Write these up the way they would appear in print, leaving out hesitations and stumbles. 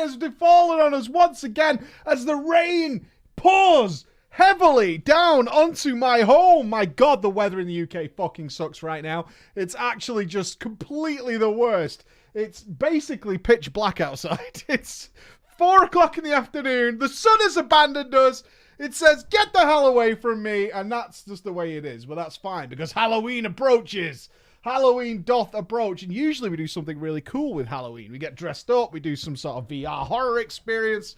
has fallen on us once again as the rain pours heavily down onto my home. My God, the weather in the UK fucking sucks right now. It's actually just completely the worst. It's basically pitch black outside. It's 4 o'clock in the afternoon. The sun has abandoned us. It says, get the hell away from me. And that's just the way it is. But that's fine because Halloween approaches. Halloween doth approach. And usually we do something really cool with Halloween. We get dressed up. We do some sort of VR horror experience.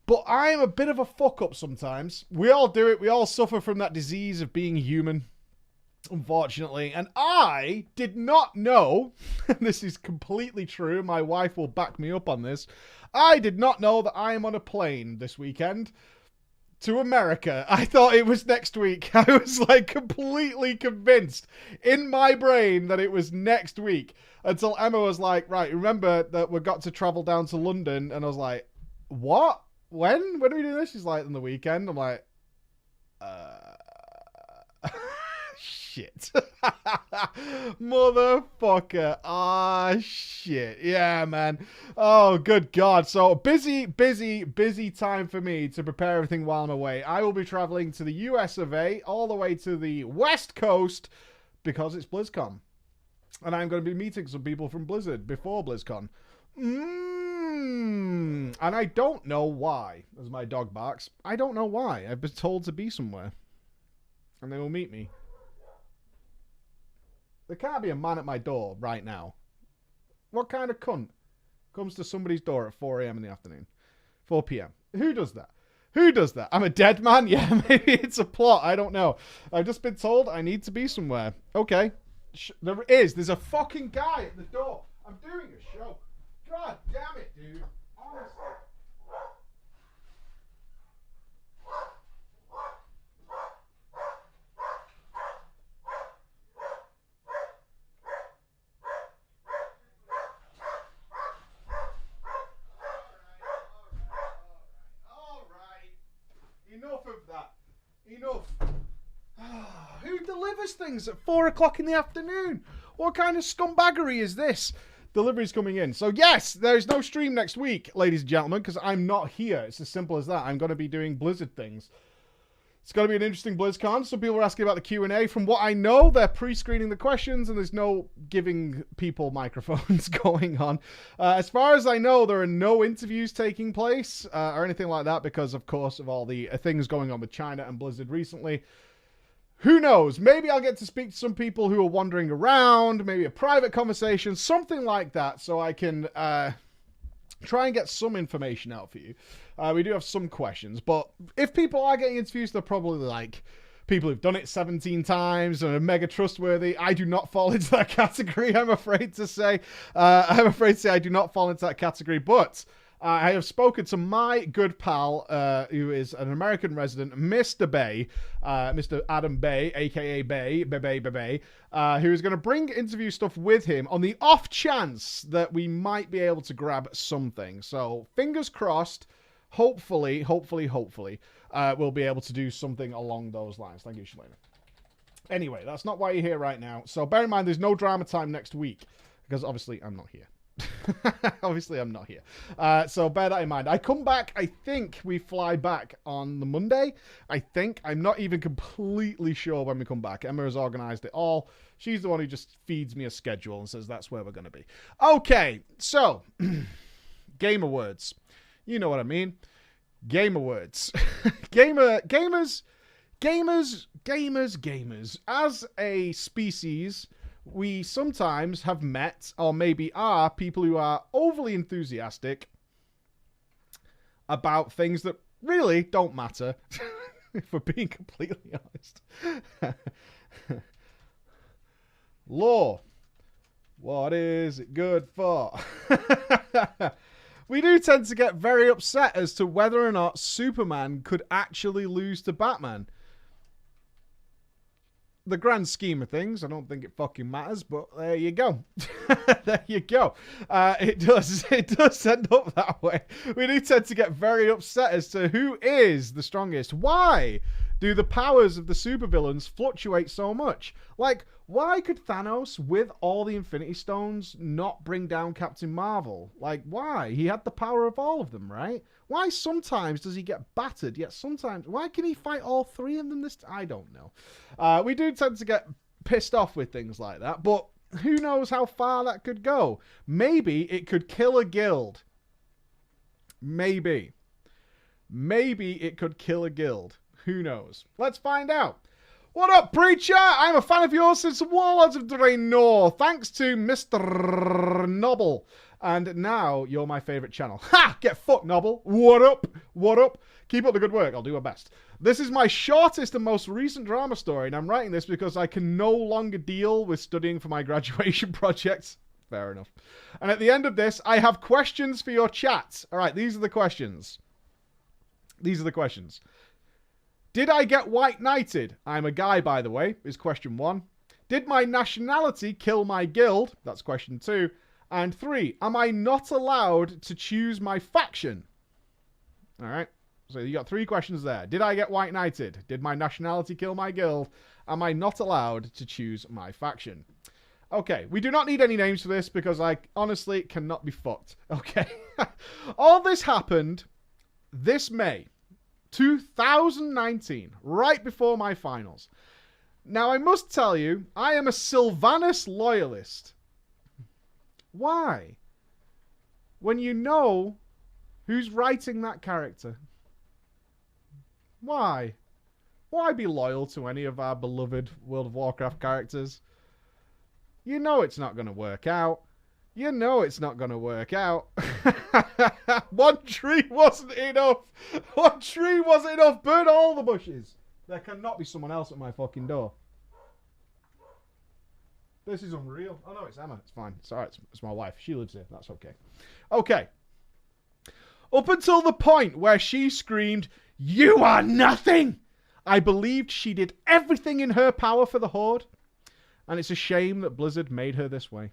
But I'm a bit of a fuck up sometimes. We all do it. We all suffer from that disease of being human, unfortunately. And I did not know, and this is completely true, my wife will back me up on this, I did not know that I am on a plane this weekend to America. I thought it was next week. I was like completely convinced in my brain that it was next week until Emma was like, right, remember that we've got to travel down to London. And I was like, what? When? When are we doing this? She's like, on the weekend. I'm like, shit. Motherfucker. Ah, shit. Yeah, man. Oh, good God. So busy time for me to prepare everything while I'm away. I will be traveling to the US of A, all the way to the West Coast because it's BlizzCon. And I'm going to be meeting some people from Blizzard before BlizzCon. And I don't know why, as my dog barks. I don't know why. I've been told to be somewhere. And they will meet me. There can't be a man at my door right now. What kind of cunt comes to somebody's door at 4 a.m. in the afternoon? 4 p.m. Who does that? Who does that? I'm a dead man? Yeah, maybe it's a plot. I don't know. I've just been told I need to be somewhere. Okay. There is. There's a fucking guy at the door. I'm doing a show. God damn it, dude. Honestly. All right. Enough of that. Enough. Who delivers things at 4 o'clock in the afternoon? What kind of scumbaggery is this? Delivery's coming in. So yes, there's no stream next week, ladies and gentlemen, because I'm not here. It's as simple as that. I'm going to be doing Blizzard things. It's going to be an interesting BlizzCon. Some people are asking about the Q&A. From what I know, they're pre-screening the questions and there's no giving people microphones going on. As far as I know, there are no interviews taking place or anything like that because, of course, of all the things going on with China and Blizzard recently. Who knows? Maybe I'll get to speak to some people who are wandering around, maybe a private conversation, something like that, so I can try and get some information out for you. We do have some questions, but if people are getting interviews, they're probably like people who've done it 17 times and are mega trustworthy. I do not fall into that category, I'm afraid to say. I do not fall into that category, but I have spoken to my good pal, who is an American resident, Mr. Bay, Mr. Adam Bay, a.k.a. Bay, who is going to bring interview stuff with him on the off chance that we might be able to grab something. So, fingers crossed, hopefully, we'll be able to do something along those lines. Thank you, Shalena. Anyway, that's not why you're here right now. So, bear in mind, there's no drama time next week, because obviously I'm not here. Obviously, I'm not here. So bear that in mind. I come back, I think we fly back on the Monday. I think. I'm not even completely sure when we come back. Emma has organized it all. She's the one who just feeds me a schedule and says that's where we're going to be. Okay, so Game Awards. You know what I mean. Game Awards. Gamers. As a species, we sometimes have met, or maybe are, people who are overly enthusiastic about things that really don't matter, if we're being completely honest. Law. What is it good for? We do tend to get very upset as to whether or not Superman could actually lose to Batman. The grand scheme of things, I don't think it fucking matters, but there you go. There you go. It does end up that way. We do tend to get very upset as to who is the strongest. Why do the powers of the supervillains fluctuate so much? Like, why could Thanos, with all the Infinity Stones, not bring down Captain Marvel? Like, why? He had the power of all of them, right? Why sometimes does he get battered, yet sometimes... Why can he fight all three of them this... I don't know. We do tend to get pissed off with things like that, but who knows how far that could go? Maybe it could kill a guild. Maybe it could kill a guild. Who knows? Let's find out. What up, Preacher? I'm a fan of yours since the Warlords of Draenor. Thanks to Mr. Nobble. And now you're my favourite channel. Ha! Get fucked, Nobble. What up? What up? Keep up the good work. I'll do my best. This is my shortest and most recent drama story, and I'm writing this because I can no longer deal with studying for my graduation projects. Fair enough. And at the end of this, I have questions for your chat. All right, these are the questions. Did I get white knighted? I'm a guy, by the way, is question 1. Did my nationality kill my guild? That's question 2. And 3, am I not allowed to choose my faction? All right. So you got 3 questions there. Did I get white knighted? Did my nationality kill my guild? Am I not allowed to choose my faction? Okay, we do not need any names for this because I honestly cannot be fucked. Okay. All this happened this May 2019, right before my finals. Now, I must tell you, I am a Sylvanas loyalist. Why? When you know who's writing that character. Why? Why be loyal to any of our beloved World of Warcraft characters? You know it's not going to work out. You know it's not going to work out. One tree wasn't enough. One tree wasn't enough. Burn all the bushes. There cannot be someone else at my fucking door. This is unreal. Oh, no, it's Emma. It's fine. It's all right. It's my wife. She lives here. That's okay. Okay. Up until the point where she screamed, "You are nothing!" I believed she did everything in her power for the Horde. And it's a shame that Blizzard made her this way.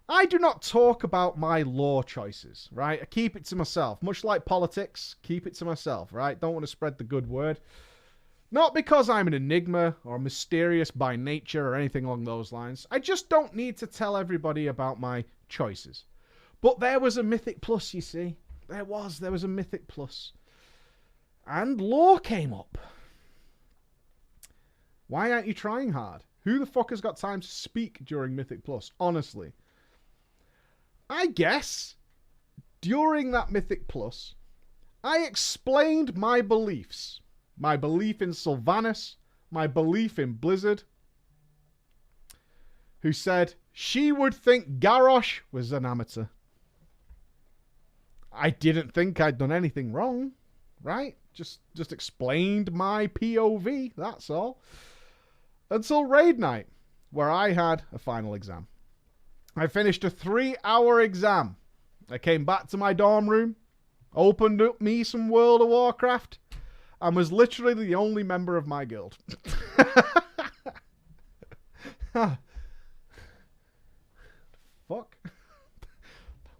I do not talk about my lore choices, right? I keep it to myself. Much like politics, keep it to myself, right? Don't want to spread the good word. Not because I'm an enigma or mysterious by nature or anything along those lines. I just don't need to tell everybody about my choices. But there was a Mythic Plus, you see. There was a Mythic Plus. And lore came up. Why aren't you trying hard? Who the fuck has got time to speak during Mythic Plus? Honestly. I guess, during that Mythic Plus, I explained my beliefs. My belief in Sylvanas, my belief in Blizzard, who said she would think Garrosh was an amateur. I didn't think I'd done anything wrong, right? Just explained my POV, that's all. Until raid night, where I had a final exam. I finished a 3-hour exam. I came back to my dorm room, opened up me some World of Warcraft, and was literally the only member of my guild. Fuck.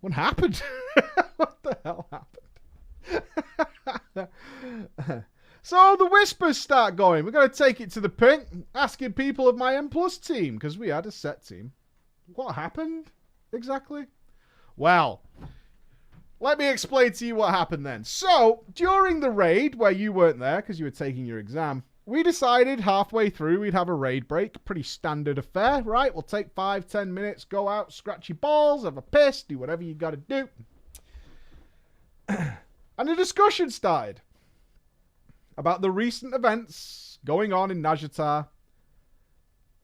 What happened? What the hell happened? So the whispers start going. We're going to take it to the pink, asking people of my M+ team, because we had a set team. What happened exactly? Well, let me explain to you what happened then. So, during the raid, where you weren't there because you were taking your exam, we decided halfway through we'd have a raid break. Pretty standard affair, right? We'll take 5-10 minutes, go out, scratch your balls, have a piss, do whatever you got to do. And a discussion started about the recent events going on in Nazjatar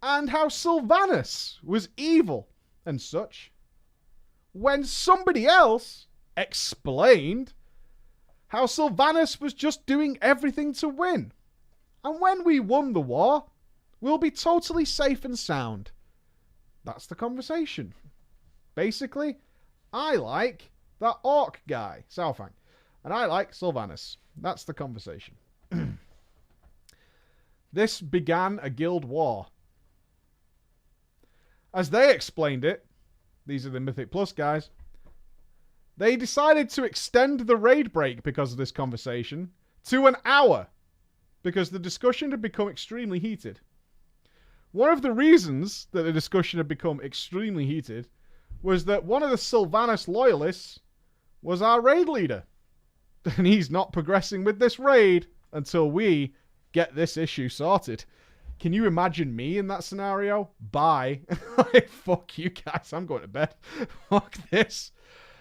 and how Sylvanas was evil and such, when somebody else explained how Sylvanas was just doing everything to win. And when we won the war, we'll be totally safe and sound. That's the conversation. Basically, I like that orc guy, Saurfang, and I like Sylvanas. That's the conversation. This began a guild war. As they explained it, these are the Mythic Plus guys, they decided to extend the raid break because of this conversation to an hour. because the discussion had become extremely heated. One of the reasons that the discussion had become extremely heated was that one of the Sylvanas loyalists was our raid leader. And he's not progressing with this raid until we get this issue sorted. Can you imagine me in that scenario? Bye. Like, fuck you guys, I'm going to bed. Fuck this.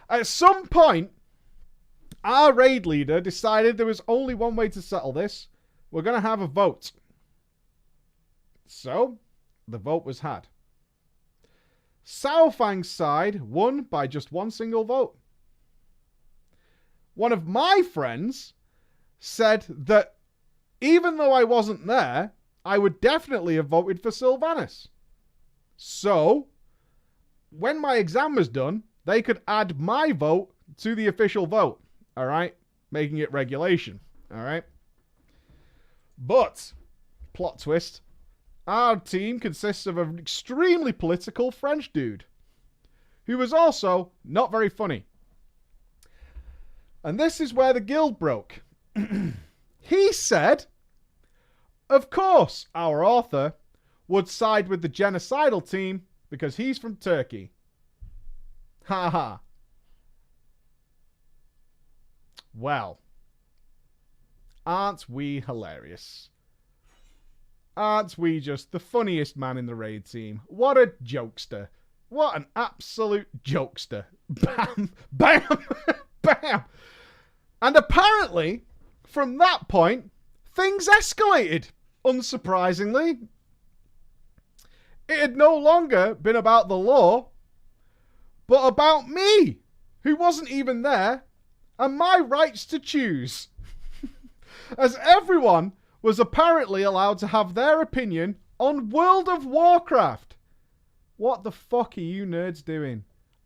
At some point, our raid leader decided there was only one way to settle this. We're going to have a vote. So, the vote was had. Sao Fang's side won by just one single vote. One of my friends said that even though I wasn't there, I would definitely have voted for Sylvanas. So, when my exam was done, they could add my vote to the official vote. All right? Making it regulation. All right? But, plot twist, our team consists of an extremely political French dude who was also not very funny. And this is where the guild broke. He said, of course, our author would side with the genocidal team because he's from Turkey. Ha ha. Well, aren't we hilarious? Aren't we just the funniest man in the raid team? What a jokester. What an absolute jokester. Bam, bam, bam. And apparently, from that point, things escalated, unsurprisingly. It had no longer been about the law, but about me, who wasn't even there, and my rights to choose. As everyone was apparently allowed to have their opinion on World of Warcraft. What the fuck are you nerds doing?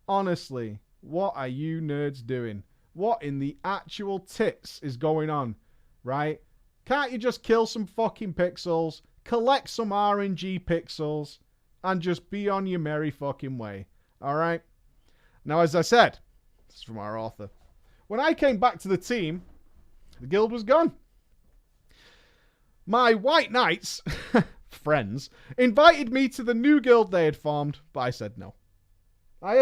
Honestly, what are you nerds doing? What in the actual tits is going on, right? Can't you just kill some fucking pixels, collect some RNG pixels, and just be on your merry fucking way, alright? Now, as I said, this is from our author, when I came back to the team, the guild was gone. My White Knights, friends, invited me to the new guild they had formed, but I said no. I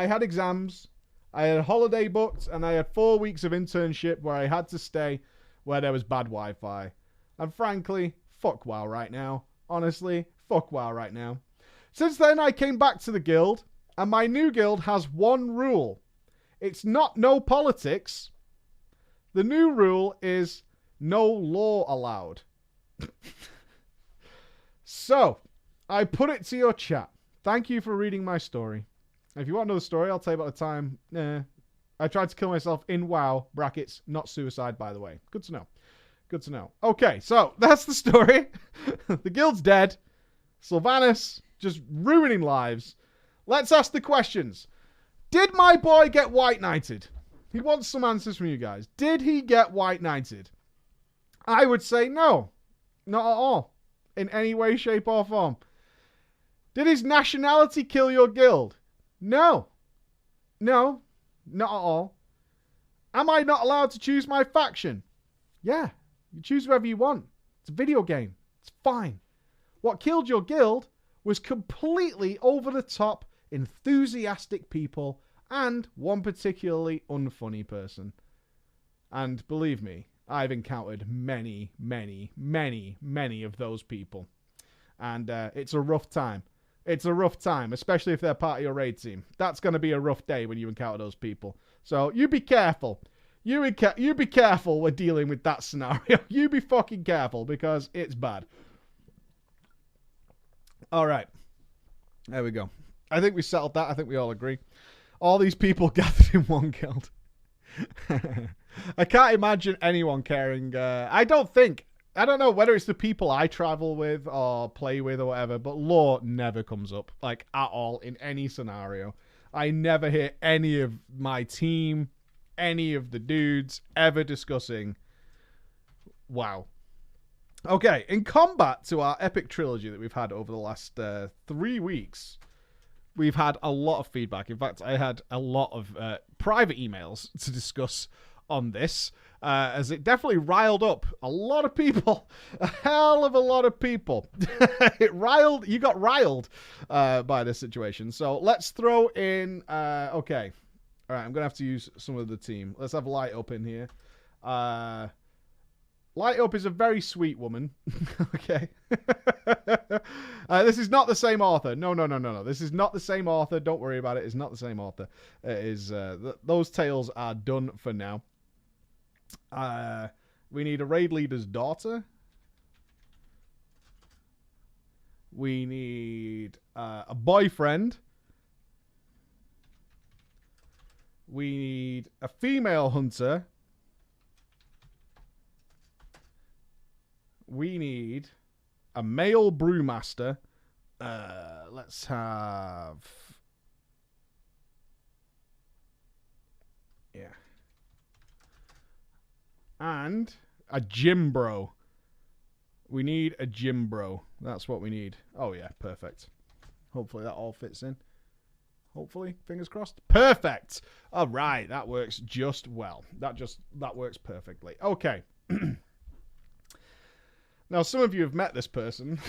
had exams, I had a holiday booked, and I had 4 weeks of internship where I had to stay where there was bad Wi-Fi. And frankly, fuck WoW right now. Honestly, fuck WoW right now. Since then, I came back to the guild, and my new guild has one rule. It's not no politics. The new rule is no law allowed. So, I put it to your chat. Thank you for reading my story. If you want to know the story, I'll tell you about the time. I tried to kill myself in WoW, brackets, not suicide, by the way. Good to know. Good to know. Okay, so that's the story. The guild's dead. Sylvanas just ruining lives. Let's ask the questions. Did my boy get White Knighted? He wants some answers from you guys. Did he get White Knighted? I would say no. Not at all. In any way, shape, or form. Did his nationality kill your guild? No. No. Not at all. Am I not allowed to choose my faction? Yeah. You choose whoever you want. It's a video game. It's fine. What killed your guild was completely over-the-top, enthusiastic people and one particularly unfunny person. And believe me, I've encountered many, many, many, many of those people. And it's a rough time. It's a rough time, especially if they're part of your raid team. That's going to be a rough day when you encounter those people. So you be careful. You be careful when dealing with that scenario. You be fucking careful because it's bad. All right. There we go. I think we settled that. I think we all agree. All these people gathered in one guild. I can't imagine anyone caring. I don't know whether it's the people I travel with or play with or whatever, but law never comes up, like, at all in any scenario. I never hear any of my team, any of the dudes ever discussing WoW. Okay, in combat to our epic trilogy that we've had over the last 3 weeks, we've had a lot of feedback. In fact, I had a lot of private emails to discuss on this, as it definitely riled up a lot of people. A hell of a lot of people. You got riled by this situation. So let's throw in, okay. All right, I'm going to have to use some of the team. Let's have Light Up in here. Light Up is a very sweet woman. Okay. This is not the same author. No. This is not the same author. Don't worry about it. It's not the same author. It is, those tales are done for now. We need a raid leader's daughter. We need a boyfriend. We need a female hunter. We need a male brewmaster. Let's have... Yeah. And a gym bro. We need a gym bro. That's what we need. Oh, yeah. Perfect. Hopefully that all fits in. Hopefully. Fingers crossed. Perfect. All right. That works just well. That works perfectly. Okay. Now, some of you have met this person.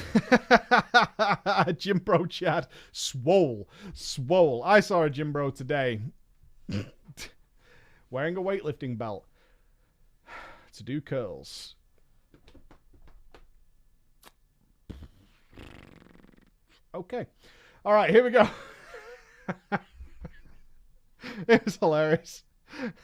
Gym bro Chad. Swole. I saw a gym bro today. Wearing a weightlifting belt. To do curls. Okay. All right, here we go. It was hilarious.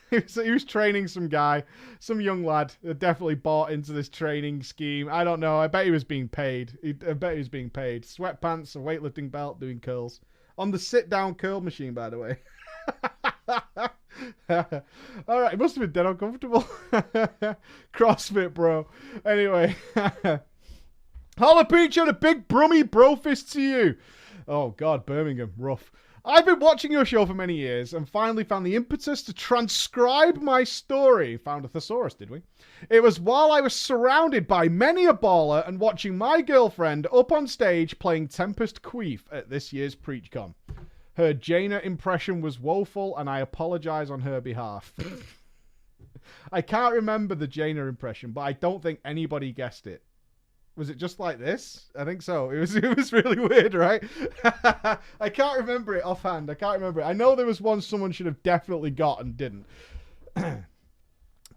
He was training some guy, some young lad that definitely bought into this training scheme. I don't know. I bet he was being paid. I bet he was being paid. Sweatpants, a weightlifting belt, doing curls. On the sit-down curl machine, by the way. All right, it must have been dead uncomfortable. CrossFit, bro. Anyway. Holla Peach and a big brummy bro fist to you. Oh, God, Birmingham. Rough. I've been watching your show for many years and finally found the impetus to transcribe my story. Found a thesaurus, did we? It was while I was surrounded by many a baller and watching my girlfriend up on stage playing Tempest Queef at this year's PreachCon. Her Jaina impression was woeful and I apologize on her behalf. I can't remember the Jaina impression, but I don't think anybody guessed it. Was it just like this? I think so. It was really weird, right? I can't remember it offhand. I can't remember it. I know there was one someone should have definitely got and didn't.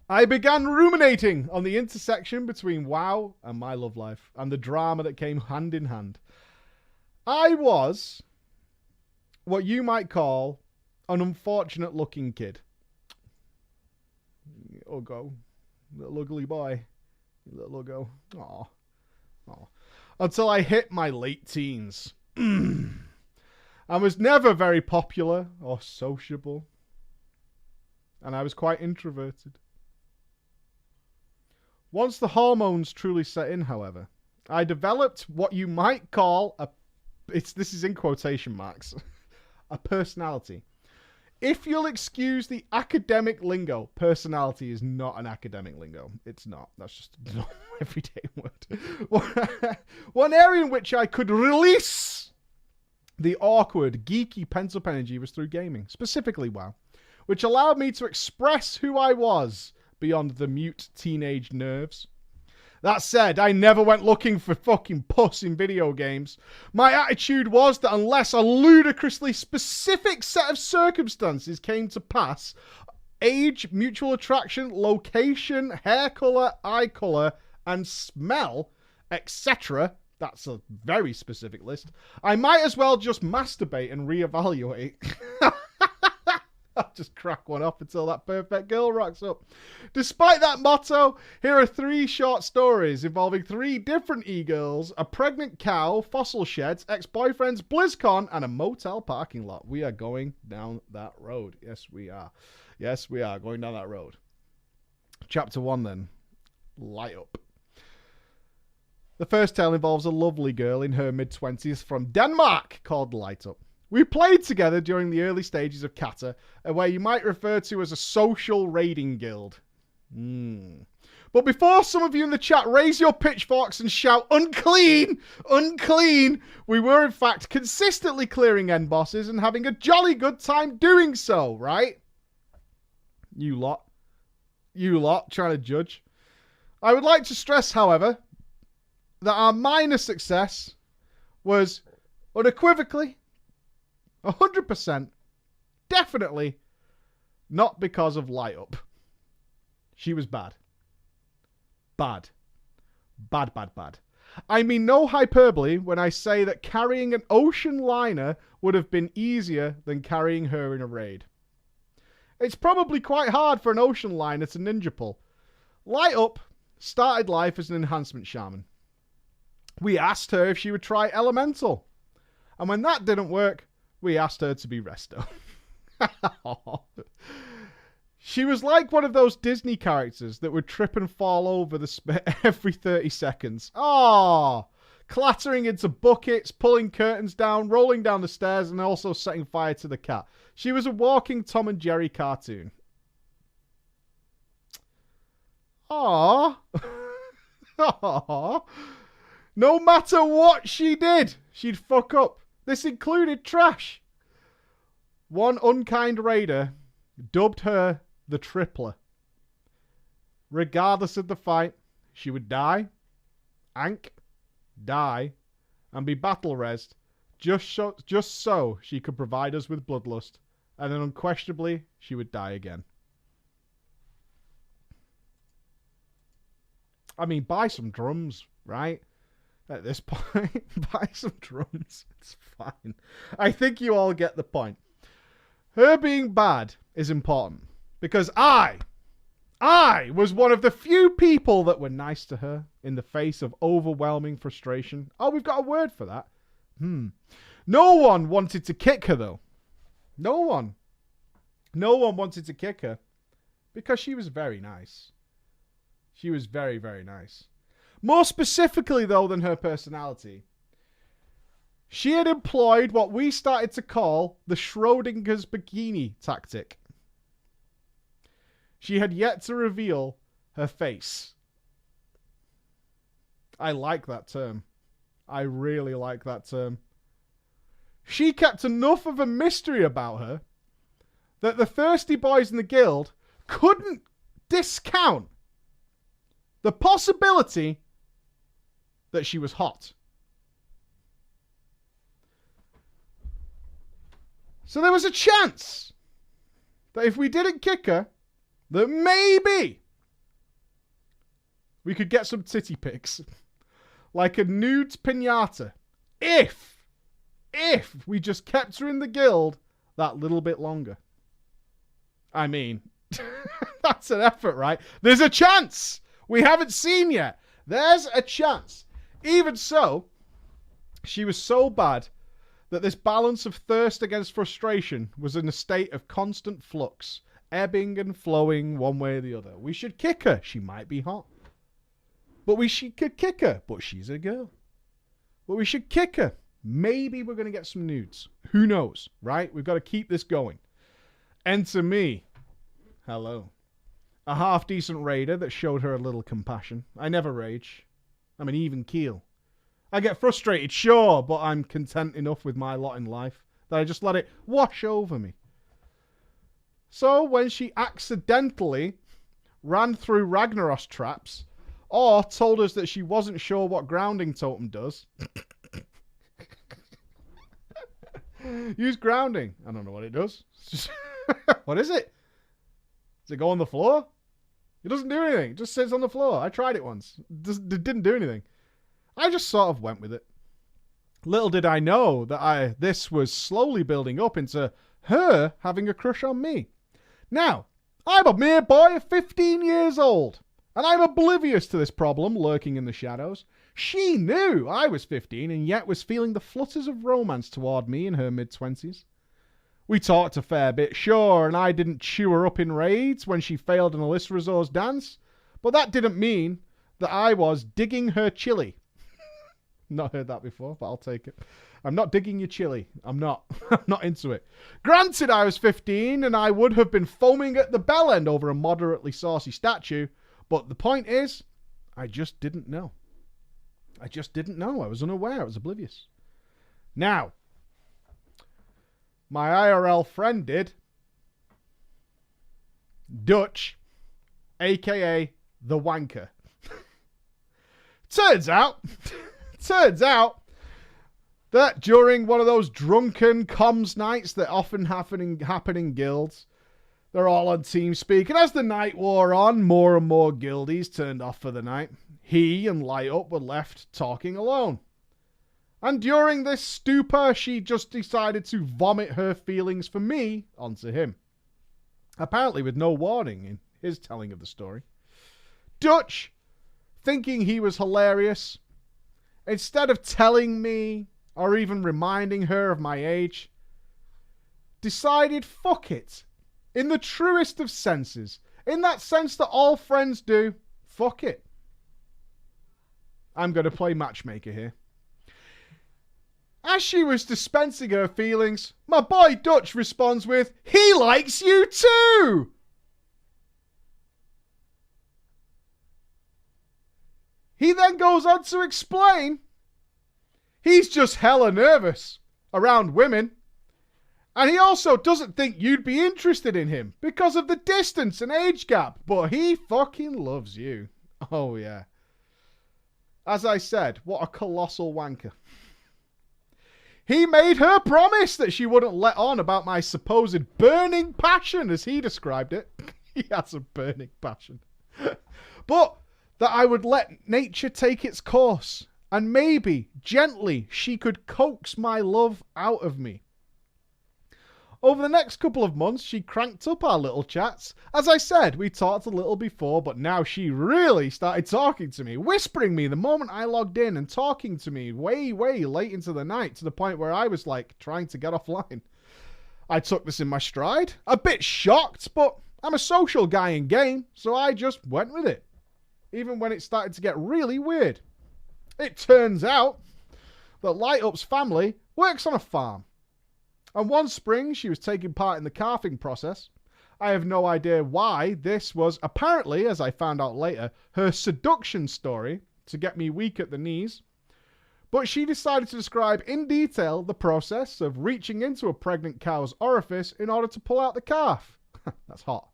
I began ruminating on the intersection between WoW and my love life and the drama that came hand in hand. I was what you might call an unfortunate looking kid. Uggo. Little ugly boy. Little Uggo. Aww. Until I hit my late teens. I was never very popular or sociable. And I was quite introverted. Once the hormones truly set in, however, I developed what you might call this is in quotation marks, a personality. If you'll excuse the academic lingo, personality is not an academic lingo. It's not. That's just a normal everyday word. One area in which I could release the awkward, geeky pent-up energy was through gaming, specifically WoW, which allowed me to express who I was beyond the mute teenage nerves. That said, I never went looking for fucking puss in video games. My attitude was that unless a ludicrously specific set of circumstances came to pass, age, mutual attraction, location, hair colour, eye colour, and smell, etc., that's a very specific list, I might as well just masturbate and reevaluate. I'll just crack one up until that perfect girl rocks up. Despite that motto, here are 3 short stories involving 3 different e-girls, a pregnant cow, fossil sheds, ex-boyfriends, BlizzCon, and a motel parking lot. We are going down that road. Yes, we are. Yes, we are going down that road. Chapter 1, then. Light Up. The first tale involves a lovely girl in her mid-20s from Denmark called Light Up. We played together during the early stages of Kata, where you might refer to as a social raiding guild. But before some of you in the chat raise your pitchforks and shout, unclean, unclean, we were in fact consistently clearing end bosses and having a jolly good time doing so, right? You lot. you lot trying to judge. I would like to stress, however, that our minor success was unequivocally, 100%, definitely not because of Light Up. She was bad. Bad. Bad, bad, bad. I mean no hyperbole when I say that carrying an ocean liner would have been easier than carrying her in a raid. It's probably quite hard for an ocean liner to ninja pull. Light Up started life as an enhancement shaman. We asked her if she would try elemental. And when that didn't work, we asked her to be resto. She was like one of those Disney characters that would trip and fall over every 30 seconds. Oh, clattering into buckets, pulling curtains down, rolling down the stairs, and also setting fire to the cat. She was a walking Tom and Jerry cartoon. Aww. Aww. No matter what she did, she'd fuck up. This included trash. One unkind raider dubbed her the Tripler. Regardless of the fight, she would die, die, and be battle resed just so she could provide us with bloodlust, and then unquestionably she would die again. I mean, buy some drums, right? At this point, buy some drums. It's fine. I think you all get the point. Her being bad is important because I was one of the few people that were nice to her in the face of overwhelming frustration. Oh, we've got a word for that. No one wanted to kick her, though. No one. No one wanted to kick her because she was very nice. She was very, very nice. More specifically, though, than her personality, she had employed what we started to call the Schrodinger's bikini tactic. She had yet to reveal her face. I like that term. I really like that term. She kept enough of a mystery about her that the thirsty boys in the guild couldn't discount the possibility that she was hot. So there was a chance that if we didn't kick her, that maybe we could get some titty pics. Like a nude pinata. If we just kept her in the guild that little bit longer. I mean, that's an effort, right? There's a chance. We haven't seen yet. There's a chance. Even so, she was so bad that this balance of thirst against frustration was in a state of constant flux, ebbing and flowing one way or the other. We should kick her. She might be hot. But we could kick her. But she's a girl. But we should kick her. Maybe we're going to get some nudes. Who knows, right? We've got to keep this going. Enter me. Hello. A half-decent raider that showed her a little compassion. I never rage. I'm an even keel. I get frustrated, sure, but I'm content enough with my lot in life that I just let it wash over me. So when she accidentally ran through Ragnaros traps or told us that she wasn't sure what grounding totem does... Use grounding. I don't know what it does. What is it? Does it go on the floor? It doesn't do anything. It just sits on the floor. I tried it once. It didn't do anything. I just sort of went with it. Little did I know that this was slowly building up into her having a crush on me. Now, I'm a mere boy of 15 years old, and I'm oblivious to this problem lurking in the shadows. She knew I was 15 and yet was feeling the flutters of romance toward me in her mid-20s. We talked a fair bit, sure, and I didn't chew her up in raids when she failed an Alyssa Resort's dance, but that didn't mean that I was digging her chili. Not heard that before, but I'll take it. I'm not digging your chili. I'm not. I'm not into it. Granted, I was 15 and I would have been foaming at the bell end over a moderately saucy statue, but the point is, I just didn't know. I just didn't know. I was unaware. I was oblivious. Now, my IRL friend did. Dutch. aka the wanker. Turns out that during one of those drunken comms nights that often happen in guilds, they're all on TeamSpeak, and as the night wore on, more and more guildies turned off for the night. He and Light Up were left talking alone. And during this stupor, she just decided to vomit her feelings for me onto him. Apparently with no warning in his telling of the story. Dutch, thinking he was hilarious, instead of telling me or even reminding her of my age, decided fuck it. In the truest of senses. In that sense that all friends do, fuck it. I'm going to play matchmaker here. As she was dispensing her feelings, my boy Dutch responds with, "He likes you too!" He then goes on to explain he's just hella nervous around women. And he also doesn't think you'd be interested in him because of the distance and age gap. But he fucking loves you. Oh, yeah. As I said, what a colossal wanker. He made her promise that she wouldn't let on about my supposed burning passion, as he described it. He has a burning passion. But that I would let nature take its course. And maybe, gently, she could coax my love out of me. Over the next couple of months, she cranked up our little chats. As I said, we talked a little before, but now she really started talking to me, whispering me the moment I logged in and talking to me way, way late into the night to the point where I was like trying to get offline. I took this in my stride, a bit shocked, but I'm a social guy in game, so I just went with it. Even when it started to get really weird. It turns out that Light Up's family works on a farm. And one spring, she was taking part in the calving process. I have no idea why. This was apparently, as I found out later, her seduction story to get me weak at the knees. But she decided to describe in detail the process of reaching into a pregnant cow's orifice in order to pull out the calf. That's hot.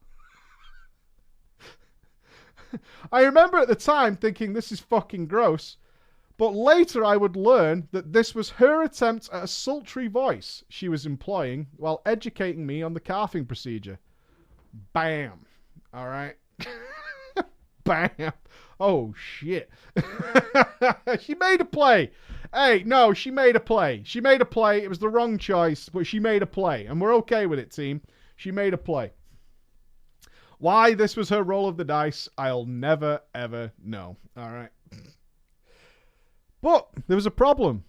I remember at the time thinking this is fucking gross. But later I would learn that this was her attempt at a sultry voice she was employing while educating me on the calving procedure. Bam. All right. Bam. Oh, shit. She made a play. Hey, no, she made a play. She made a play. It was the wrong choice, but she made a play. And we're okay with it, team. She made a play. Why this was her roll of the dice, I'll never, ever know. All right. But there was a problem.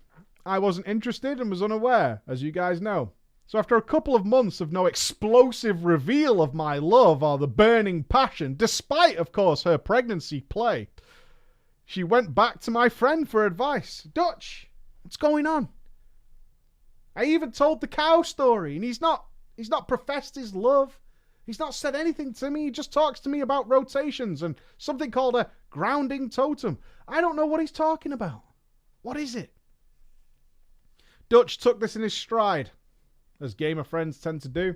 I wasn't interested and was unaware, as you guys know. So after a couple of months of no explosive reveal of my love or the burning passion, despite, of course, her pregnancy play, she went back to my friend for advice. Dutch, what's going on? I even told the cow story, and he's not professed his love. He's not said anything to me. He just talks to me about rotations and something called a grounding totem. I don't know what he's talking about. What is it? Dutch took this in his stride, as gamer friends tend to do.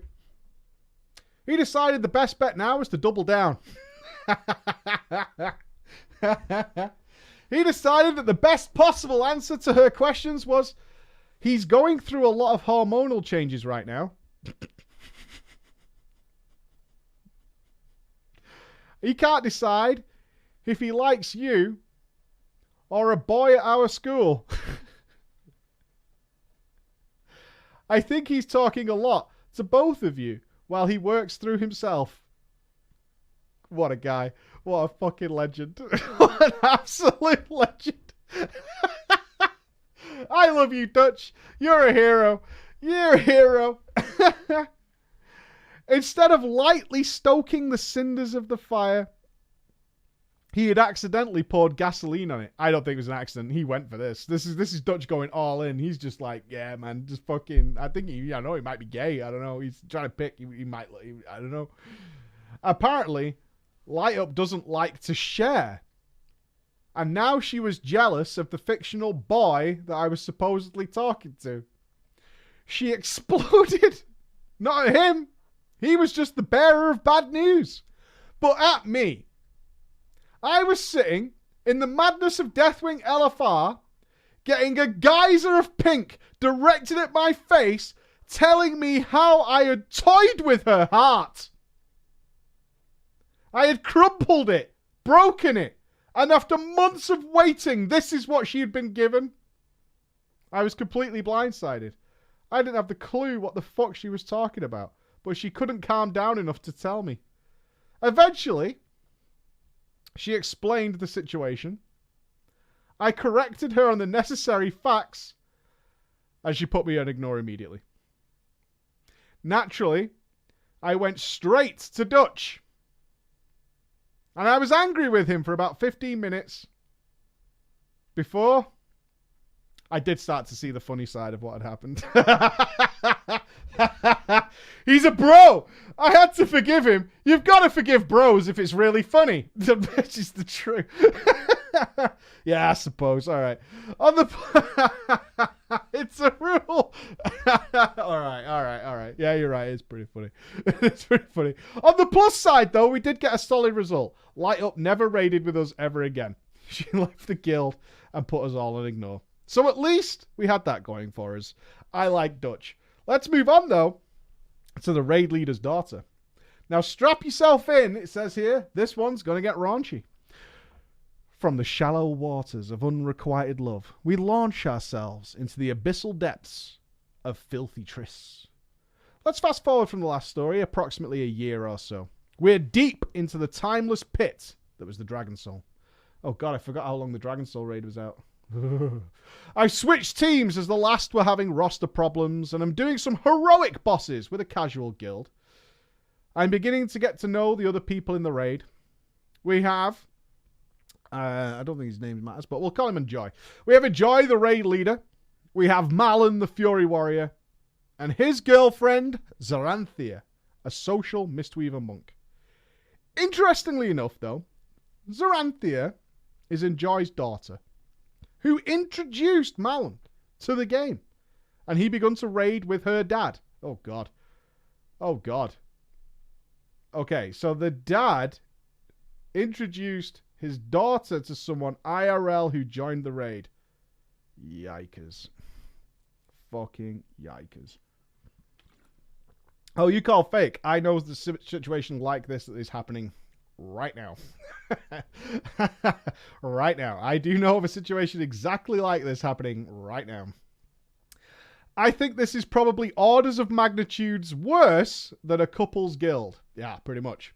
He decided the best bet now was to double down. He decided that the best possible answer to her questions was he's going through a lot of hormonal changes right now. He can't decide if he likes you or a boy at our school. I think he's talking a lot to both of you while he works through himself. What a guy. What a fucking legend. What an absolute legend. I love you, Dutch. You're a hero. You're a hero. Instead of lightly stoking the cinders of the fire, he had accidentally poured gasoline on it. I don't think it was an accident. He went for this. This is Dutch going all in. He's just like, yeah, man, just fucking. I think I know he might be gay. I don't know. He's trying to pick. He might. I don't know. Apparently, Light Up doesn't like to share, and now she was jealous of the fictional boy that I was supposedly talking to. She exploded. Not at him. He was just the bearer of bad news. But at me. I was sitting in the madness of Deathwing LFR, getting a geyser of pink directed at my face, telling me how I had toyed with her heart. I had crumpled it, broken it, and after months of waiting, this is what she had been given. I was completely blindsided. I didn't have the clue what the fuck she was talking about, but she couldn't calm down enough to tell me. Eventually, she explained the situation. I corrected her on the necessary facts, and she put me on ignore immediately. Naturally, I went straight to Dutch. And I was angry with him for about 15 minutes before I did start to see the funny side of what had happened. He's a bro. I had to forgive him. You've got to forgive bros if it's really funny. This is the truth. Yeah, I suppose. All right. On the it's a rule. All right. Yeah, you're right. It's pretty funny. It's pretty funny. On the plus side, though, we did get a solid result. Light Up never raided with us ever again. She left the guild and put us all on ignore. So at least we had that going for us. I like Dutch. Let's move on, though, to the raid leader's daughter. Now, strap yourself in. It says here, this one's going to get raunchy. From the shallow waters of unrequited love, we launch ourselves into the abyssal depths of filthy trysts. Let's fast forward from the last story, approximately a year or so. We're deep into the timeless pit that was the Dragon Soul. Oh god, I forgot how long the Dragon Soul raid was out. I switched teams as the last were having roster problems, and I'm doing some heroic bosses with a casual guild. I'm beginning to get to know the other people in the raid. We have... I don't think his name matters, but we'll call him Enjoy. We have Enjoy, the raid leader. We have Malon, the Fury Warrior. And his girlfriend, Zaranthia, a social Mistweaver monk. Interestingly enough, though, Zaranthia is Enjoy's daughter, who introduced Malon to the game. And he begun to raid with her dad. Oh, God. Oh, God. Okay, so the dad introduced his daughter to someone IRL who joined the raid. Yikers. Fucking yikers. Oh, you call fake. I know the situation like this that is happening right now. Right now. I do know of a situation exactly like this happening right now. I think this is probably orders of magnitudes worse than a couple's guild. Yeah, pretty much.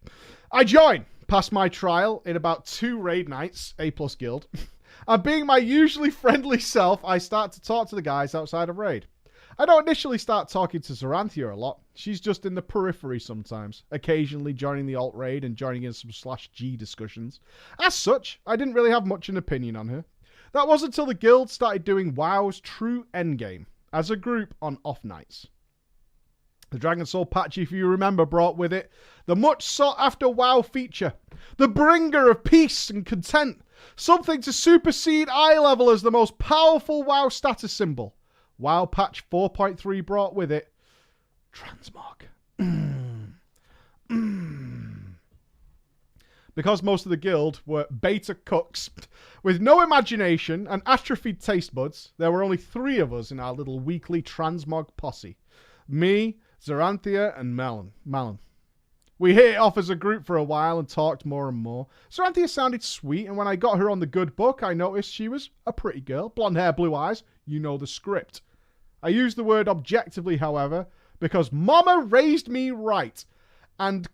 I join. Passed my trial in about 2 raid nights, A+ guild. And being my usually friendly self, I start to talk to the guys outside of raid. I don't initially start talking to Zaranthia a lot. She's just in the periphery sometimes, occasionally joining the alt raid and joining in some /G discussions. As such, I didn't really have much an opinion on her. That wasn't until the guild started doing WoW's true endgame as a group on off nights. The Dragon Soul patch, if you remember, brought with it the much sought after WoW feature, the bringer of peace and content, something to supersede eye level as the most powerful WoW status symbol. WoW patch 4.3 brought with it transmog. Because most of the guild were beta cooks with no imagination and atrophied taste buds, there were only 3 of us in our little weekly transmog posse. Me, Zaranthia, and Malon. We hit it off as a group for a while and talked more and more. Zaranthia sounded sweet, and when I got her on the good book, I noticed she was a pretty girl. Blonde hair, blue eyes. You know the script. I use the word objectively, however, because Mama raised me right, and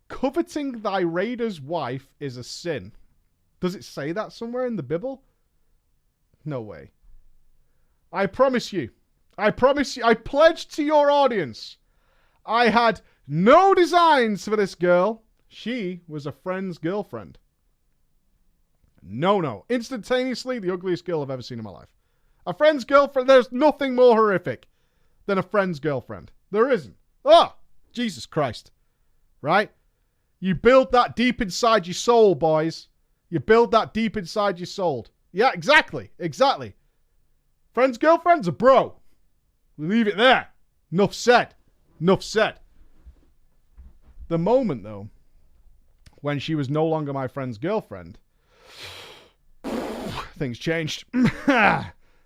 coveting thy raider's wife is a sin. Does it say that somewhere in the Bible? No way. I promise you, I pledge to your audience, I had no designs for this girl. She was a friend's girlfriend. No. Instantaneously, the ugliest girl I've ever seen in my life. A friend's girlfriend, there's nothing more horrific than a friend's girlfriend. There isn't. Oh, Jesus Christ. Right? You build that deep inside your soul, boys. You build that deep inside your soul. Yeah, exactly. Friend's girlfriend's a bro. Leave it there. Enough said. The moment, though, when she was no longer my friend's girlfriend, things changed.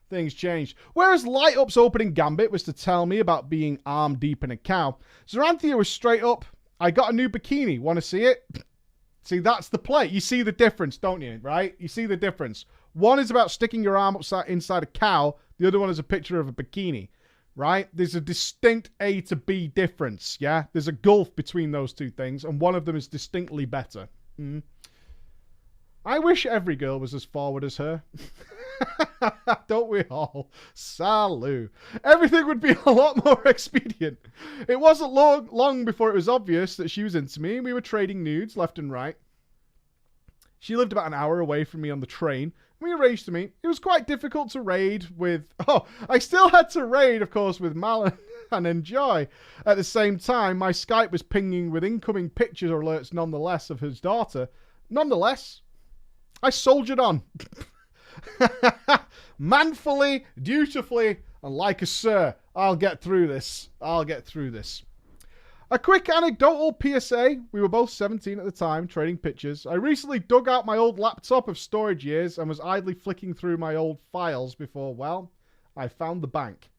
Things changed. Whereas Light Up's opening gambit was to tell me about being arm deep in a cow, Zoranthia was straight up, I got a new bikini. Want to see it? See, that's the play. You see the difference, don't you? Right? You see the difference. One is about sticking your arm inside a cow. The other one is a picture of a bikini. Right? There's a distinct A to B difference. Yeah? There's a gulf between those two things, and one of them is distinctly better. I wish every girl was as forward as her. Don't we all? Salud. Everything would be a lot more expedient. It wasn't long before it was obvious that she was into me, and we were trading nudes left and right. She lived about an hour away from me on the train. We arranged to meet. It was quite difficult to raid with... Oh, I still had to raid, of course, with Malin and Enjoy. At the same time, my Skype was pinging with incoming pictures alerts nonetheless of his daughter. Nonetheless, I soldiered on. Manfully, dutifully, and like a sir. I'll get through this. I'll get through this. A quick anecdotal PSA. We were both 17 at the time, trading pictures. I recently dug out my old laptop of storage years and was idly flicking through my old files before, well, I found the bank.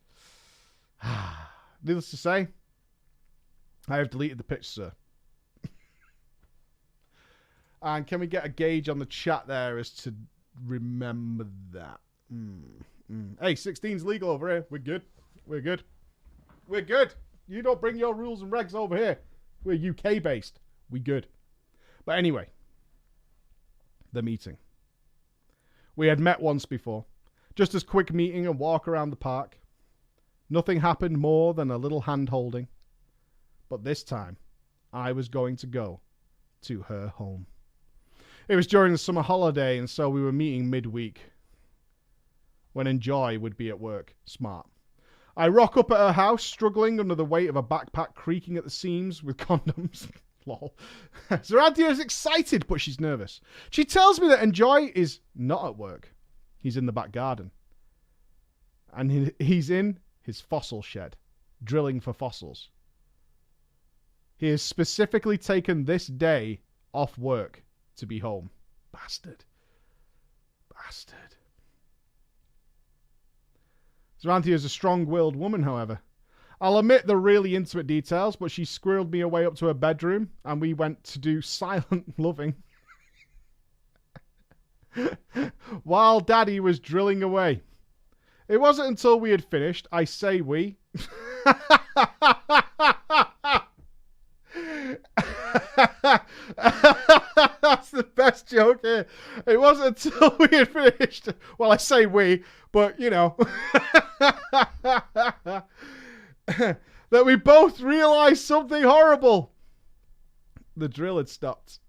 Needless to say, I have deleted the picture, sir. And can we get a gauge on the chat there as to remember that? Hey, 16's legal over here. We're good. We're good. We're good. You don't bring your rules and regs over here. We're UK based. We good. But anyway, the meeting. We had met once before. Just as quick meeting and walk around the park. Nothing happened more than a little hand holding. But this time, I was going to go to her home. It was during the summer holiday, and so we were meeting midweek. When Enjoy would be at work. Smart. I rock up at her house, struggling under the weight of a backpack creaking at the seams with condoms. Lol. Zoranthia is excited, but she's nervous. She tells me that Enjoy is not at work. He's in the back garden. And he's in his fossil shed, drilling for fossils. He has specifically taken this day off work to be home. Bastard. Bastard. Zoranthia is a strong-willed woman, however. I'll omit the really intimate details, but she squirreled me away up to her bedroom, and we went to do silent loving. While Daddy was drilling away. It wasn't until we had finished, I say we. That's the best joke here. It wasn't until we had finished. Well, I say we, but you know. That we both realized something horrible. The drill had stopped.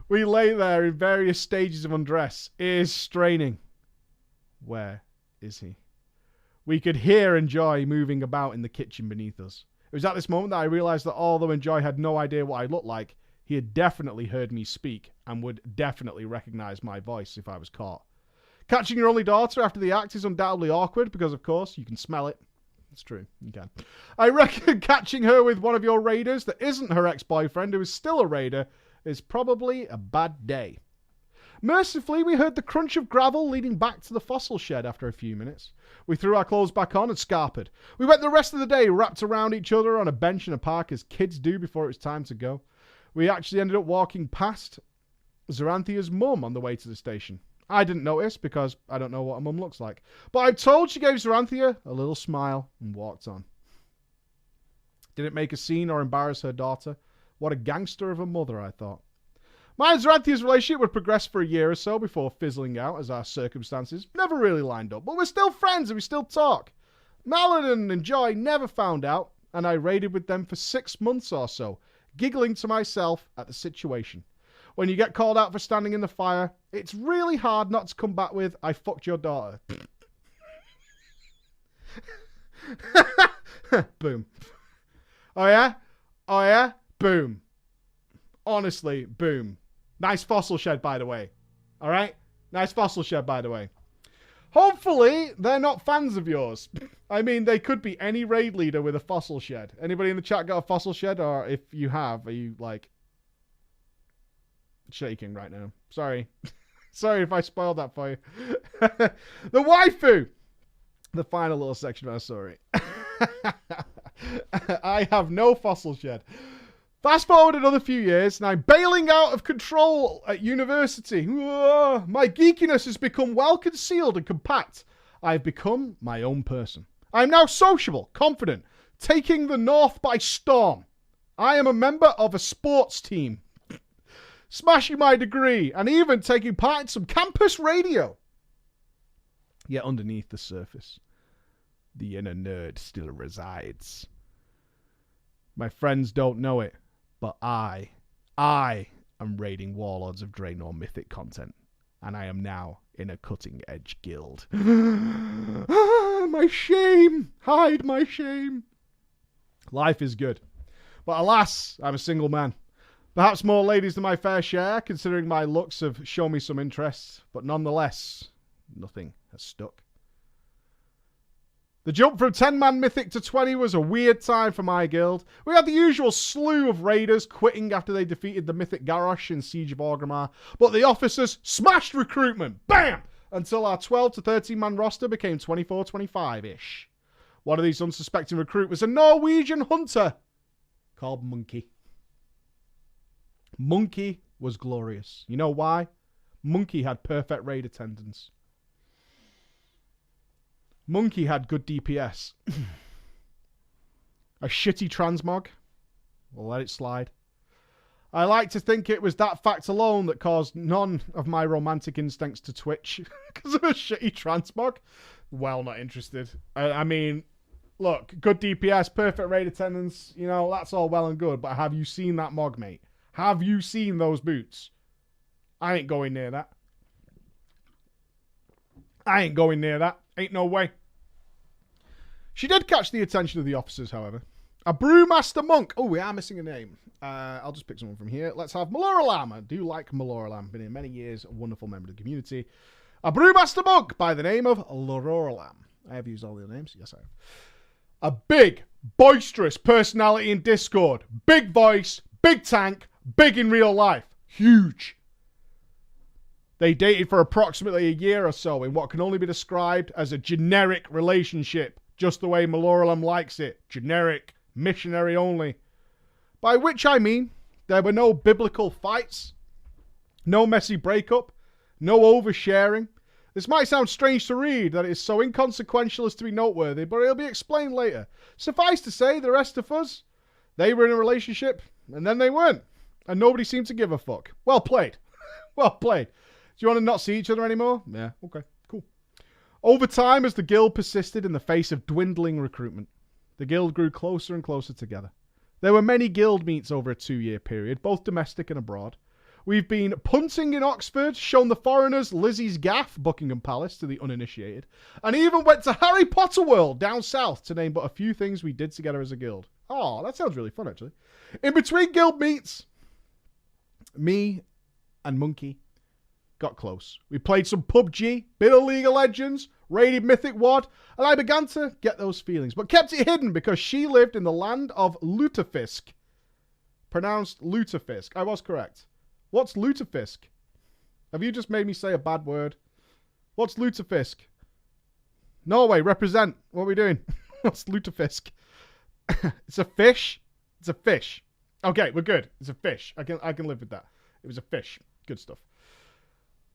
We lay there in various stages of undress, ears straining. Where is he? We could hear Enjoy moving about in the kitchen beneath us. It was at this moment that I realized that although Enjoy had no idea what I looked like, he had definitely heard me speak and would definitely recognize my voice if I was caught. Catching your only daughter after the act is undoubtedly awkward because, of course, you can smell it. It's true, you can. I reckon catching her with one of your raiders that isn't her ex-boyfriend, who is still a raider, is probably a bad day. Mercifully, we heard the crunch of gravel leading back to the fossil shed after a few minutes. We threw our clothes back on and scarpered. We went the rest of the day wrapped around each other on a bench in a park as kids do before it was time to go. We actually ended up walking past Zoranthia's mum on the way to the station. I didn't notice because I don't know what a mum looks like. But I'm told she gave Zoranthia a little smile and walked on. Didn't make a scene or embarrass her daughter. What a gangster of a mother, I thought. My and Zoranthia's relationship would progress for a year or so before fizzling out as our circumstances never really lined up. But we're still friends and we still talk. Malin and Enjoy never found out, and I raided with them for 6 months or so, giggling to myself at the situation. When you get called out for standing in the fire, it's really hard not to come back with, I fucked your daughter. Boom. Oh yeah? Oh yeah? Boom. Honestly, boom. Nice fossil shed, by the way. All right? Nice fossil shed, by the way. Hopefully, they're not fans of yours. I mean, they could be any raid leader with a fossil shed. Anybody in the chat got a fossil shed? Or if you have, are you like... shaking right now. Sorry. Sorry if I spoiled that for you. The waifu! The final little section of our story. I have no fossil shed. Fast forward another few years, and I'm bailing out of control at university. My geekiness has become well concealed and compact. I've become my own person. I'm now sociable, confident, taking the North by storm. I am a member of a sports team, smashing my degree, and even taking part in some campus radio. Yet underneath the surface, the inner nerd still resides. My friends don't know it, but I am raiding Warlords of Draenor mythic content, and I am now in a cutting-edge guild. My shame! Hide my shame! Life is good. But alas, I'm a single man. Perhaps more ladies than my fair share, considering my looks have shown me some interest, but nonetheless, nothing has stuck. The jump from 10-man mythic to 20 was a weird time for my guild. We had the usual slew of raiders quitting after they defeated the mythic Garrosh in Siege of Orgrimmar, but the officers smashed recruitment, bam, until our 12 to 13-man roster became 24-25-ish. One of these unsuspecting recruits was a Norwegian hunter called Monkey. Monkey was glorious. You know why? Monkey had perfect raid attendance. Monkey had good DPS. A shitty transmog. We'll let it slide. I like to think it was that fact alone that caused none of my romantic instincts to twitch because of a shitty transmog. Well, not interested. I mean, look, good DPS, perfect raid attendance, you know, that's all well and good, but have you seen that mog, mate? Have you seen those boots? I ain't going near that. I ain't going near that. Ain't no way. She did catch the attention of the officers, however. A brewmaster monk. Oh, we are missing a name. I'll just pick someone from here. Let's have Maloralam. I do like Maloralam. Been here many years. A wonderful member of the community. A brewmaster monk by the name of Lororalam. I have used all the names. Yes, I have. A big, boisterous personality in Discord. Big voice. Big tank. Big in real life. Huge. They dated for approximately a year or so in what can only be described as a generic relationship. Just the way Maloralam likes it. Generic. Missionary only. By which I mean, there were no biblical fights. No messy breakup. No oversharing. This might sound strange to read, that it is so inconsequential as to be noteworthy, but it'll be explained later. Suffice to say, the rest of us, they were in a relationship, and then they weren't. And nobody seemed to give a fuck. Well played. Well played. Do you want to not see each other anymore? Yeah, okay, cool. Over time, as the guild persisted in the face of dwindling recruitment, the guild grew closer and closer together. There were many guild meets over a 2-year period, both domestic and abroad. We've been punting in Oxford, shown the foreigners Lizzie's Gaff, Buckingham Palace, to the uninitiated, and even went to Harry Potter World down south, to name but a few things we did together as a guild. Oh, that sounds really fun, actually. In between guild meets, me and Monkey got close. We played some PUBG, bit of League of Legends, raided Mythic WoD, and I began to get those feelings, but kept it hidden because she lived in the land of Lutefisk. Pronounced Lutefisk. I was correct. What's Lutefisk? Have you just made me say a bad word? What's Lutefisk? Norway, represent. What are we doing? What's Lutefisk? It's a fish? It's a fish. Okay, we're good. It's a fish. I can live with that. It was a fish. Good stuff.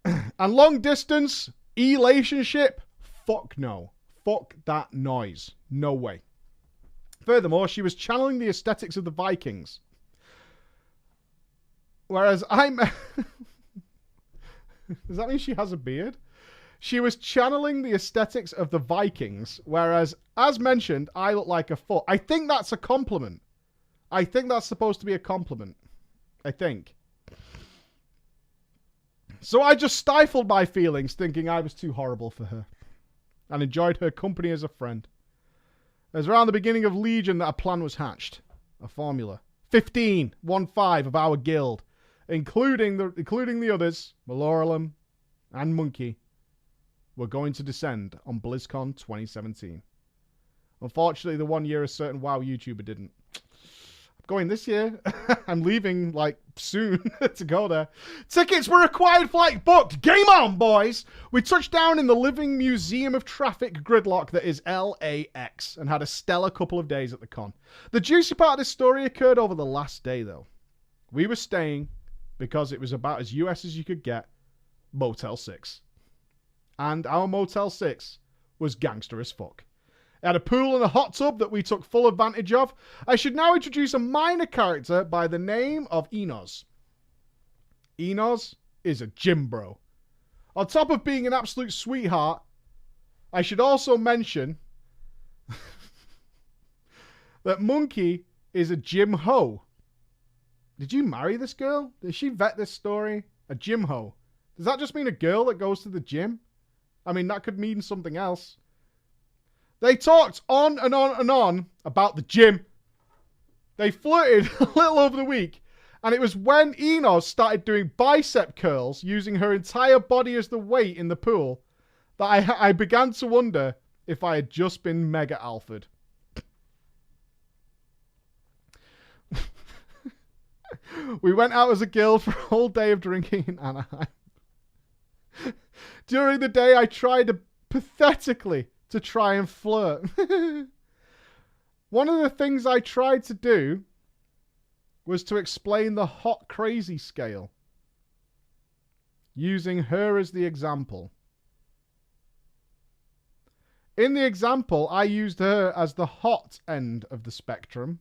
And long distance relationship? Fuck no. Fuck that noise. No way. Furthermore, she was channeling the aesthetics of the Vikings. Whereas I'm... Does that mean she has a beard? She was channeling the aesthetics of the Vikings, whereas, as mentioned, I look like a foot. I think that's a compliment. I think that's supposed to be a compliment. I think. So I just stifled my feelings, thinking I was too horrible for her, and enjoyed her company as a friend. It was around the beginning of Legion that a plan was hatched. A formula. 15 of our guild, including the others, Maloralam and Monkey, were going to descend on BlizzCon 2017. Unfortunately, the 1 year a certain WoW YouTuber didn't. Going this year. I'm leaving, like, soon to go there. Tickets were required, flight booked. Game on, boys! We touched down in the living museum of traffic gridlock that is LAX and had a stellar couple of days at the con. The juicy part of this story occurred over the last day, though. We were staying, because it was about as US as you could get, Motel 6. And our Motel 6 was gangster as fuck. It had a pool and a hot tub that we took full advantage of. I should now introduce a minor character by the name of Enos. Enos is a gym bro. On top of being an absolute sweetheart, I should also mention that Monkey is a gym hoe. Did you marry this girl? Did she vet this story? A gym hoe. Does that just mean a girl that goes to the gym? I mean, that could mean something else. They talked on and on and on about the gym. They flirted a little over the week. And it was when Enos started doing bicep curls using her entire body as the weight in the pool that I began to wonder if I had just been mega alphaed. We went out as a guild for a whole day of drinking in Anaheim. During the day, I tried pathetically to try and flirt. One of the things I tried to do was to explain the hot crazy scale, using her as the example. In the example, I used her as the hot end of the spectrum,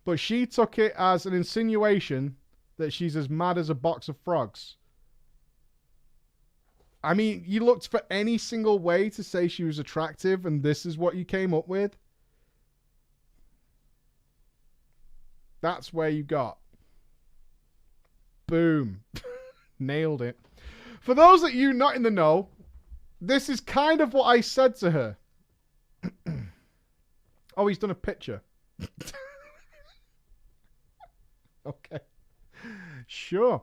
but she took it as an insinuation that she's as mad as a box of frogs. I mean, you looked for any single way to say she was attractive, and this is what you came up with? That's where you got. Boom. Nailed it. For those of you not in the know, this is kind of what I said to her. Oh, he's done a picture. Okay. Sure.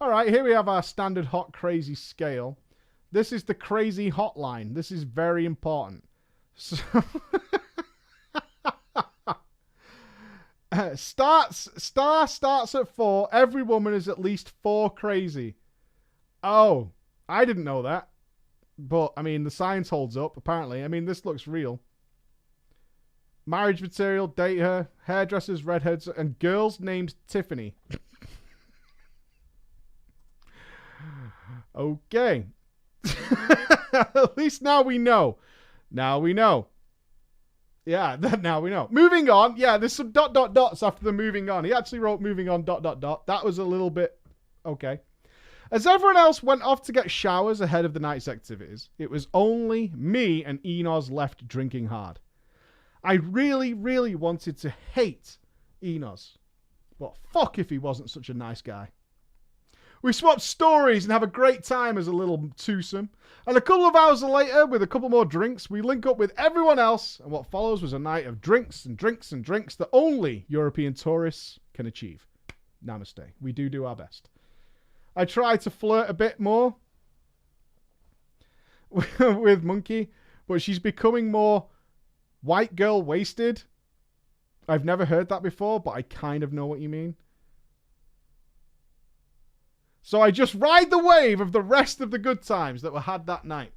All right, here we have our standard hot crazy scale. This is the crazy hotline. This is very important. So starts at 4. Every woman is at least 4 crazy. Oh, I didn't know that. But, I mean, the science holds up, apparently. I mean, this looks real. Marriage material, date her, hairdressers, redheads, and girls named Tiffany. Okay. At least now we know. Now we know. Yeah, now we know. Moving on. Yeah, there's some ... dots after the moving on. He actually wrote moving on ... That was a little bit... Okay. As everyone else went off to get showers ahead of the night's activities, it was only me and Enos left drinking hard. I really, really wanted to hate Enos. But fuck if he wasn't such a nice guy. We swapped stories and have a great time as a little twosome. And a couple of hours later, with a couple more drinks, we link up with everyone else. And what follows was a night of drinks and drinks and drinks that only European tourists can achieve. Namaste. We do our best. I tried to flirt a bit more with Monkey, but she's becoming more white girl wasted. I've never heard that before, but I kind of know what you mean. So I just ride the wave of the rest of the good times that were had that night.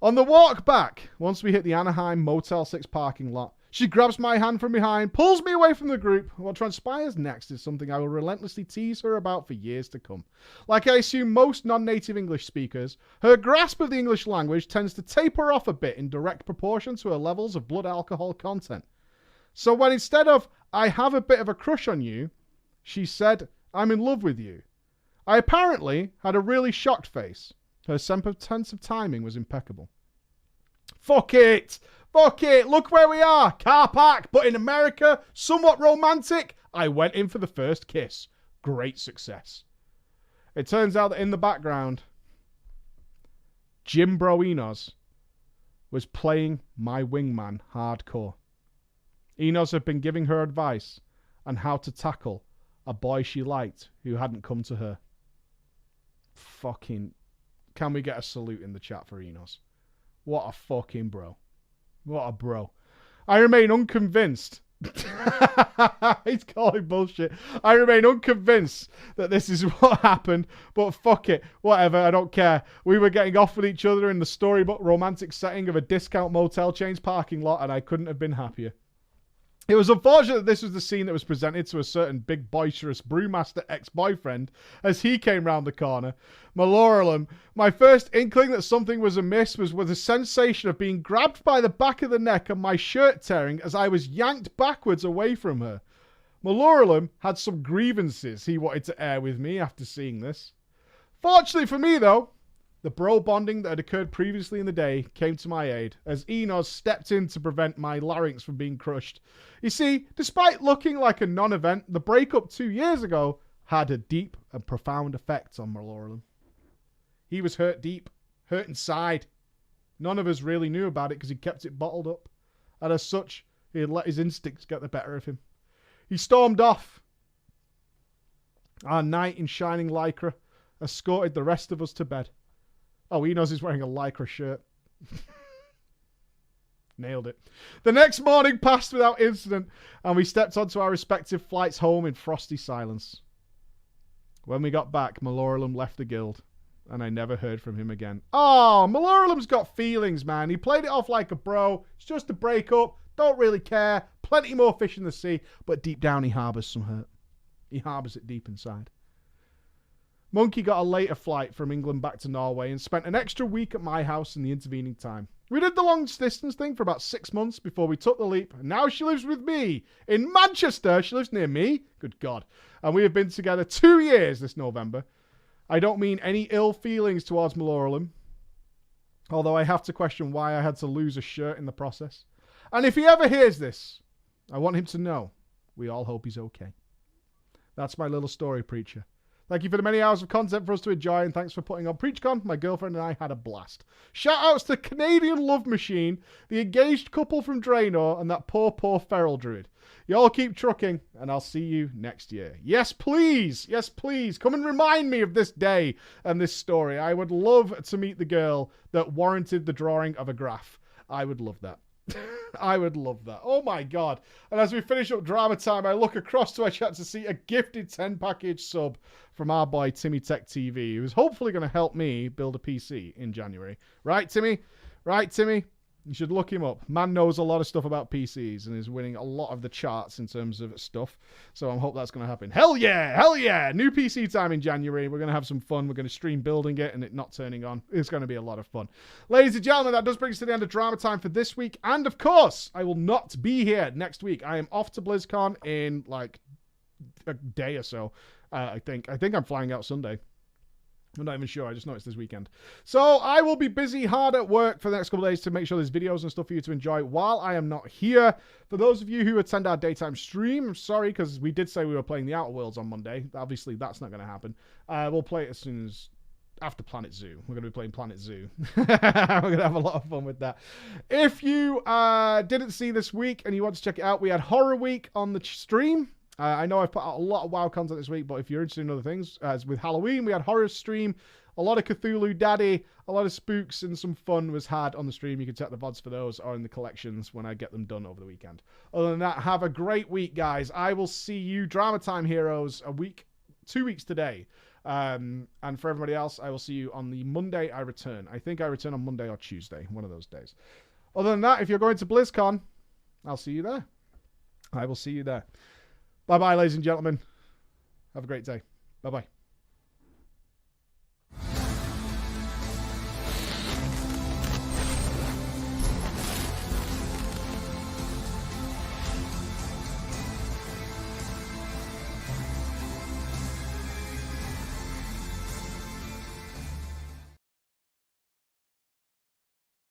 On the walk back, once we hit the Anaheim Motel 6 parking lot, she grabs my hand from behind, pulls me away from the group. What transpires next is something I will relentlessly tease her about for years to come. Like I assume most non-native English speakers, her grasp of the English language tends to taper off a bit in direct proportion to her levels of blood alcohol content. So when instead of, I have a bit of a crush on you, she said, I'm in love with you, I apparently had a really shocked face. Her sense of timing was impeccable. Fuck it! Fuck it! Look where we are! Car park, but in America, somewhat romantic. I went in for the first kiss. Great success. It turns out that in the background, Jim Bro Enos was playing my wingman hardcore. Enos had been giving her advice on how to tackle a boy she liked who hadn't come to her. Fucking... Can we get a salute in the chat for Enos? What a fucking bro. What a bro. I remain unconvinced. He's calling bullshit. I remain unconvinced that this is what happened, but fuck it. Whatever, I don't care. We were getting off with each other in the storybook romantic setting of a discount motel chain's parking lot, and I couldn't have been happier. It was unfortunate that this was the scene that was presented to a certain big boisterous brewmaster ex-boyfriend as he came round the corner. Maloralum, my first inkling that something was amiss was with the sensation of being grabbed by the back of the neck and my shirt tearing as I was yanked backwards away from her. Maloralum had some grievances he wanted to air with me after seeing this. Fortunately for me, though, the bro bonding that had occurred previously in the day came to my aid, as Enos stepped in to prevent my larynx from being crushed. You see, despite looking like a non-event, the breakup 2 years ago had a deep and profound effect on Maloralum. He was hurt deep, hurt inside. None of us really knew about it because he kept it bottled up, and as such, he had let his instincts get the better of him. He stormed off. Our knight in shining lycra escorted the rest of us to bed. Oh, Enos is wearing a lycra shirt. Nailed it. The next morning passed without incident, and we stepped onto our respective flights home in frosty silence. When we got back, Maloralum left the guild, and I never heard from him again. Oh, Maloralum's got feelings, man. He played it off like a bro. It's just a breakup. Don't really care. Plenty more fish in the sea, but deep down he harbours some hurt. He harbours it deep inside. Monkey got a later flight from England back to Norway and spent an extra week at my house in the intervening time. We did the long distance thing for about 6 months before we took the leap, and now she lives with me in Manchester. She lives near me. Good God. And we have been together 2 years this November. I don't mean any ill feelings towards Maloralum, although I have to question why I had to lose a shirt in the process. And if he ever hears this, I want him to know we all hope he's okay. That's my little story, Preacher. Thank you for the many hours of content for us to enjoy, and thanks for putting on PreachCon. My girlfriend and I had a blast. Shout-outs to Canadian Love Machine, the engaged couple from Draenor, and that poor feral druid. You all keep trucking, and I'll see you next year. Yes, please. Yes, please. Come and remind me of this day and this story. I would love to meet the girl that warranted the drawing of a graph. I would love that. I would love that. Oh my God. And as we finish up drama time, I look across to our chat to see a gifted 10-package sub from our boy Timmy Tech TV, who's hopefully going to help me build a PC in January. Right, Timmy? Right, Timmy? You should look him up. Man knows a lot of stuff about PCs and is winning a lot of the charts in terms of stuff. So I hope that's going to happen. Hell yeah! Hell yeah! New PC time in January. We're going to have some fun. We're going to stream building it and it not turning on. It's going to be a lot of fun. Ladies and gentlemen, that does bring us to the end of drama time for this week. And of course, I will not be here next week. I am off to BlizzCon in like a day or so. I think I'm flying out Sunday. I'm not even sure. I just know it's this weekend. So I will be busy hard at work for the next couple of days to make sure there's videos and stuff for you to enjoy while I am not here. For those of you who attend our daytime stream, I'm sorry, because we did say we were playing the Outer Worlds on Monday. Obviously, that's not going to happen. We'll play it as soon as after Planet Zoo. We're going to be playing Planet Zoo. We're going to have a lot of fun with that. If you didn't see this week and you want to check it out, we had Horror Week on the stream. I know I've put out a lot of WoW content this week, but if you're interested in other things, as with Halloween, we had Horror Stream, a lot of Cthulhu Daddy, a lot of spooks, and some fun was had on the stream. You can check the VODs for those or in the collections when I get them done over the weekend. Other than that, have a great week, guys. I will see you, Drama Time Heroes, 2 weeks today. And for everybody else, I will see you on the Monday I return. I think I return on Monday or Tuesday, one of those days. Other than that, if you're going to BlizzCon, I'll see you there. I will see you there. Bye-bye, ladies and gentlemen. Have a great day. Bye-bye.